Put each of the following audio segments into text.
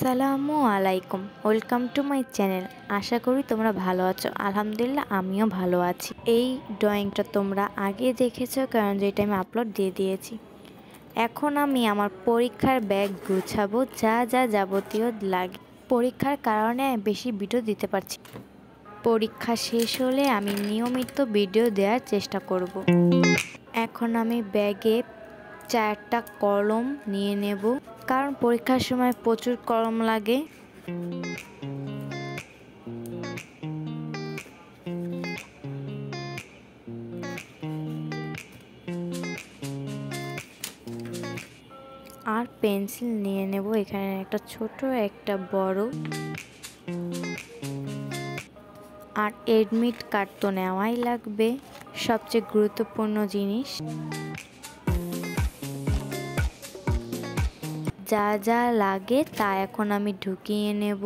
আসসালামু আলাইকুম, welcome to my channel. আশা করি তোমরা ভালো আছো। আলহামদুলিল্লাহ আমিও ভালো আছি। এই ড্রয়িংটা তোমরা আগে দেখেছো, কারণ যেটা আমি আপলোড দিয়ে দিয়েছি। এখন আমি আমার পরীক্ষার ব্যাগ গুছাবো, যা যা যাবতীয় লাগে। পরীক্ষার কারণে বেশি ভিডিও দিতে পারছি। পরীক্ষা শেষ হলে আমি নিয়মিত ভিডিও দেওয়ার চেষ্টা করব। এখন আমি ব্যাগে 4টা কলম নিয়ে নেব, কারণ পরীক্ষার সময় প্রচুর কলম লাগে। আর পেন্সিল নিয়ে নেব, এখানে একটা ছোট একটা বড়। আর এডমিট কার্ড তো নেওয়াই লাগবে, সবচেয়ে গুরুত্বপূর্ণ জিনিস। যা যা লাগে তা এখন আমি ঢুকিয়ে নেব।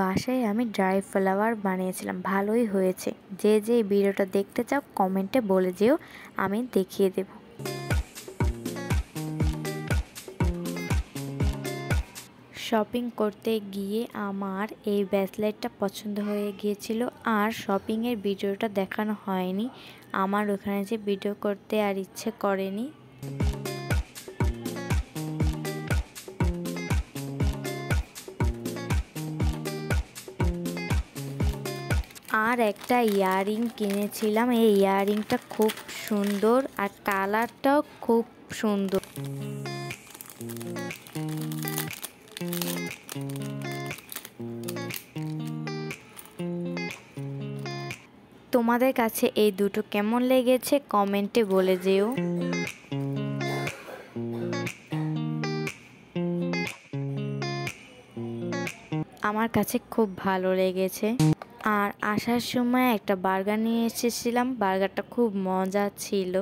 বাসায় আমি ড্রাই ফ্লাওয়ার বানিয়েছিলাম, ভালোই হয়েছে। যে যে ভিডিওটা দেখতে চাও কমেন্টে বলে যেও, আমি দেখিয়ে দেব। শপিং করতে গিয়ে আমার এই ব্রেসলেটটা পছন্দ হয়ে গিয়েছিল, আর শপিংয়ের ভিডিওটা দেখানো হয়নি। আমার ওখানে যে ভিডিও করতে আর ইচ্ছে করেনি। আর একটা ইয়াররিং কিনেছিলাম, এই ইয়াররিংটা খুব সুন্দর আর কালারটাও খুব সুন্দর। তোমাদের কাছে এই দুটো কেমন লেগেছে কমেন্টে বলে যেও। আমার কাছে খুব ভালো লেগেছে। আর আসার সময় একটা বার্গার নিয়ে এসেছিলাম, বার্গারটা খুব মজা ছিল।